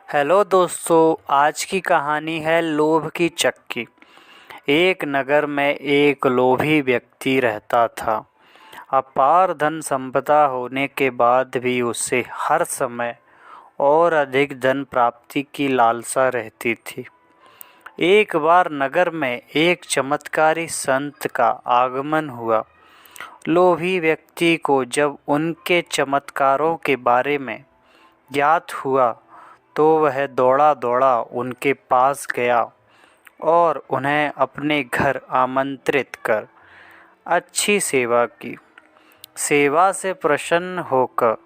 Hello दोस्तों, आज की कहानी है लोभ की चक्की। एक नगर में एक लोभी व्यक्ति रहता था। अपार धन संपदा होने के बाद भी उसे हर समय और अधिक धन प्राप्ति की लालसा रहती थी। एक बार नगर में एक चमत्कारी संत का आगमन हुआ। लोभी व्यक्ति को जब उनके चमत्कारों के बारे में ज्ञात हुआ तो वह दौड़ा दौड़ा उनके पास गया और उन्हें अपने घर आमंत्रित कर अच्छी सेवा की। सेवा से प्रसन्न होकर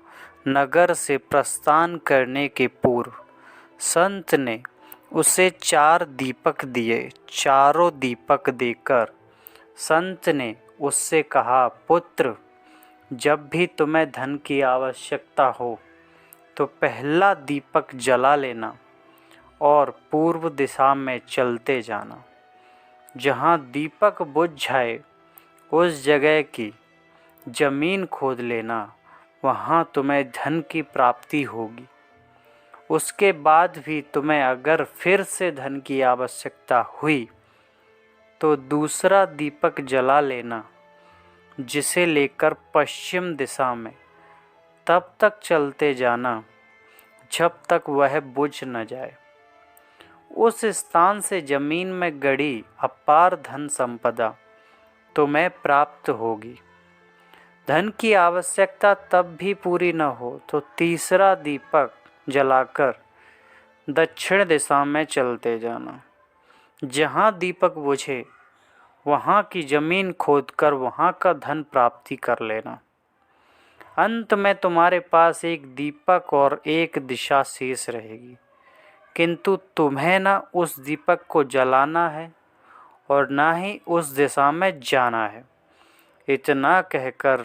नगर से प्रस्थान करने के पूर्व संत ने उसे 4 दीपक दिए। चारों दीपक देकर संत ने उससे कहा, पुत्र, जब भी तुम्हें धन की आवश्यकता हो तो पहला दीपक जला लेना और पूर्व दिशा में चलते जाना। जहाँ दीपक बुझ जाए उस जगह की जमीन खोद लेना, वहाँ तुम्हें धन की प्राप्ति होगी। उसके बाद भी तुम्हें अगर फिर से धन की आवश्यकता हुई तो दूसरा दीपक जला लेना, जिसे लेकर पश्चिम दिशा में तब तक चलते जाना जब तक वह बुझ न जाए। उस स्थान से जमीन में गड़ी अपार धन संपदा तुम्हें प्राप्त होगी। धन की आवश्यकता तब भी पूरी न हो तो तीसरा दीपक जलाकर दक्षिण दिशा में चलते जाना। जहाँ दीपक बुझे वहाँ की जमीन खोदकर वहाँ का धन प्राप्ति कर लेना। अंत में तुम्हारे पास एक दीपक और एक दिशा शेष रहेगी, किंतु तुम्हें ना उस दीपक को जलाना है और ना ही उस दिशा में जाना है। इतना कहकर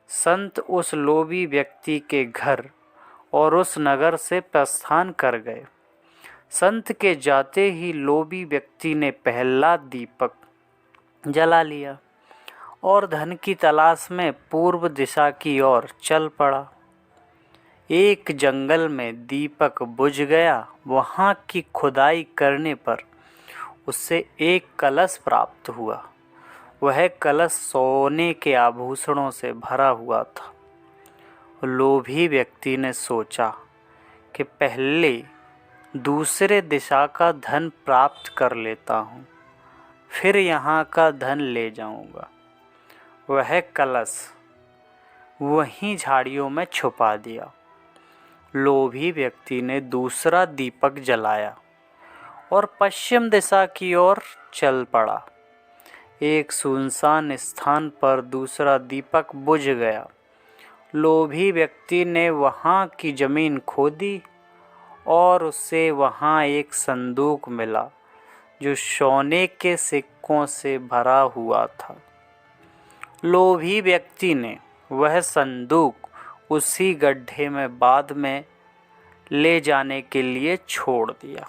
संत उस लोभी व्यक्ति के घर और उस नगर से प्रस्थान कर गए। संत के जाते ही लोभी व्यक्ति ने पहला दीपक जला लिया और धन की तलाश में पूर्व दिशा की ओर चल पड़ा। एक जंगल में दीपक बुझ गया। वहाँ की खुदाई करने पर उससे एक कलश प्राप्त हुआ। वह कलश सोने के आभूषणों से भरा हुआ था। लोभी व्यक्ति ने सोचा कि पहले दूसरे दिशा का धन प्राप्त कर लेता हूँ, फिर यहाँ का धन ले जाऊँगा। वह कलश वहीं झाड़ियों में छुपा दिया। लोभी व्यक्ति ने दूसरा दीपक जलाया और पश्चिम दिशा की ओर चल पड़ा। एक सुनसान स्थान पर दूसरा दीपक बुझ गया। लोभी व्यक्ति ने वहाँ की जमीन खोदी और उसे वहाँ एक संदूक मिला जो सोने के सिक्कों से भरा हुआ था। लोभी व्यक्ति ने वह संदूक उसी गड्ढे में बाद में ले जाने के लिए छोड़ दिया।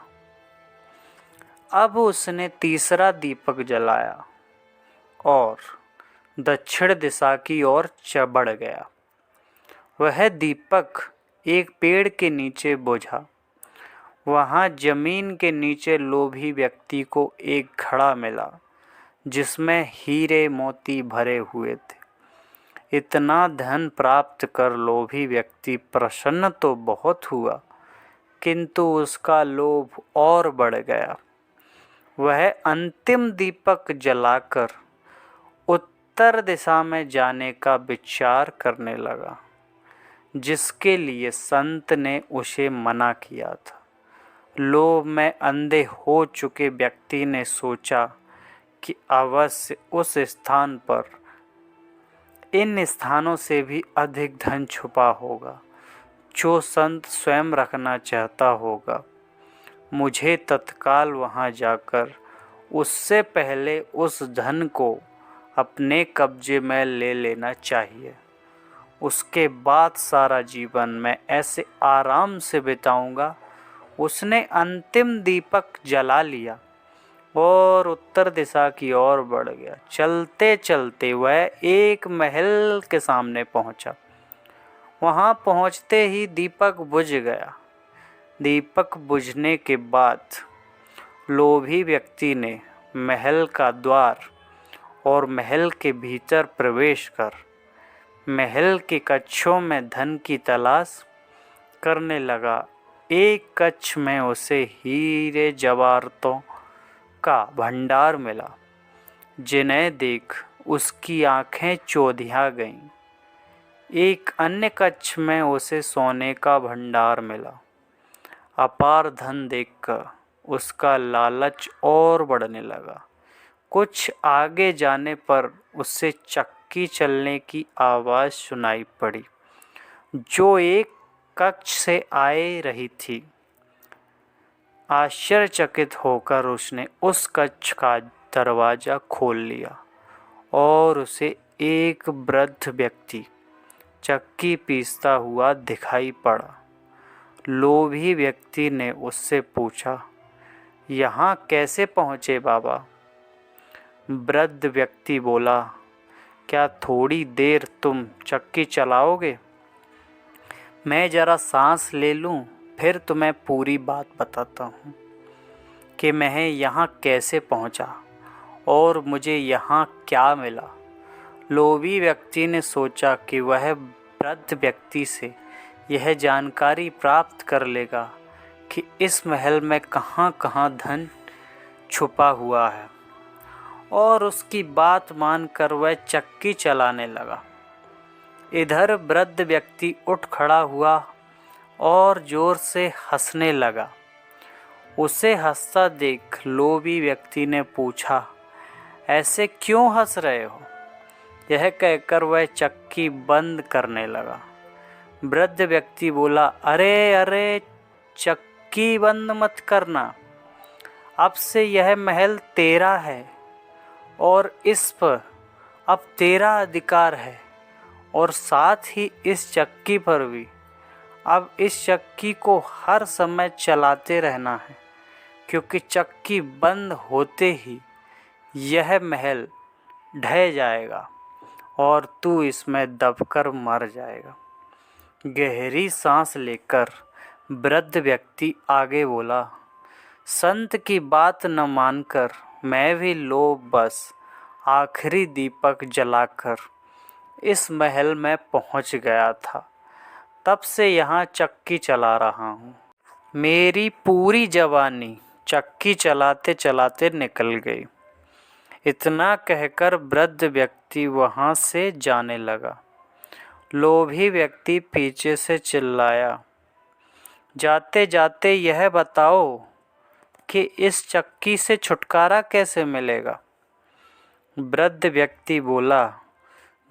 अब उसने तीसरा दीपक जलाया और दक्षिण दिशा की ओर बढ़ गया। वह दीपक एक पेड़ के नीचे बुझा। वहाँ जमीन के नीचे लोभी व्यक्ति को एक घड़ा मिला जिसमें हीरे मोती भरे हुए थे। इतना धन प्राप्त कर लोभी व्यक्ति प्रसन्न तो बहुत हुआ, किंतु उसका लोभ और बढ़ गया। वह अंतिम दीपक जलाकर उत्तर दिशा में जाने का विचार करने लगा, जिसके लिए संत ने उसे मना किया था। लोभ में अंधे हो चुके व्यक्ति ने सोचा कि अवश्य उस स्थान पर इन स्थानों से भी अधिक धन छुपा होगा जो संत स्वयं रखना चाहता होगा। मुझे तत्काल वहां जाकर उससे पहले उस धन को अपने कब्जे में ले लेना चाहिए। उसके बाद सारा जीवन मैं ऐसे आराम से बिताऊंगा। उसने अंतिम दीपक जला लिया और उत्तर दिशा की ओर बढ़ गया। चलते चलते वह एक महल के सामने पहुंचा। वहां पहुंचते ही दीपक बुझ गया। दीपक बुझने के बाद लोभी व्यक्ति ने महल का द्वार और महल के भीतर प्रवेश कर महल के कक्षों में धन की तलाश करने लगा। एक कक्ष में उसे हीरे जवाहरातों का भंडार मिला, जिन्हें देख उसकी आंखें चौंधिया गईं। एक अन्य कक्ष में उसे सोने का भंडार मिला। अपार धन देखकर उसका लालच और बढ़ने लगा। कुछ आगे जाने पर उसे चक्की चलने की आवाज़ सुनाई पड़ी, जो एक कक्ष से आ रही थी। आश्चर्यचकित होकर उसने उस कक्ष का दरवाज़ा खोल लिया और उसे एक वृद्ध व्यक्ति चक्की पीसता हुआ दिखाई पड़ा। लोभी व्यक्ति ने उससे पूछा, यहाँ कैसे पहुँचे बाबा? वृद्ध व्यक्ति बोला, क्या थोड़ी देर तुम चक्की चलाओगे? मैं ज़रा सांस ले लूँ, फिर तुम्हें पूरी बात बताता हूँ कि मैं यहाँ कैसे पहुँचा और मुझे यहाँ क्या मिला। लोभी व्यक्ति ने सोचा कि वह वृद्ध व्यक्ति से यह जानकारी प्राप्त कर लेगा कि इस महल में कहाँ कहाँ धन छुपा हुआ है, और उसकी बात मानकर वह चक्की चलाने लगा। इधर वृद्ध व्यक्ति उठ खड़ा हुआ और जोर से हंसने लगा। उसे हंसता देख लोभी व्यक्ति ने पूछा, ऐसे क्यों हंस रहे हो? यह कहकर वह चक्की बंद करने लगा। वृद्ध व्यक्ति बोला, अरे अरे, चक्की बंद मत करना। अब से यह महल तेरा है और इस पर अब तेरा अधिकार है, और साथ ही इस चक्की पर भी। अब इस चक्की को हर समय चलाते रहना है, क्योंकि चक्की बंद होते ही यह महल ढह जाएगा और तू इसमें दबकर मर जाएगा। गहरी सांस लेकर वृद्ध व्यक्ति आगे बोला, संत की बात न मानकर मैं भी लोभवश आखिरी दीपक जलाकर इस महल में पहुंच गया था। तब से यहाँ चक्की चला रहा हूँ। मेरी पूरी जवानी चक्की चलाते चलाते निकल गई। इतना कहकर वृद्ध व्यक्ति वहाँ से जाने लगा। लोभी व्यक्ति पीछे से चिल्लाया, जाते जाते यह बताओ कि इस चक्की से छुटकारा कैसे मिलेगा? वृद्ध व्यक्ति बोला,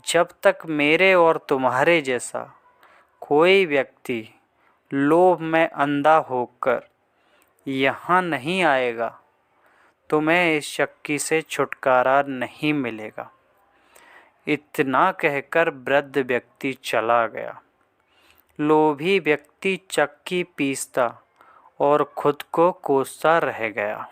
जब तक मेरे और तुम्हारे जैसा कोई व्यक्ति लोभ में अंधा होकर यहाँ नहीं आएगा, तुम्हें इस चक्की से छुटकारा नहीं मिलेगा। इतना कहकर वृद्ध व्यक्ति चला गया। लोभी व्यक्ति चक्की पीसता और खुद को कोसता रह गया।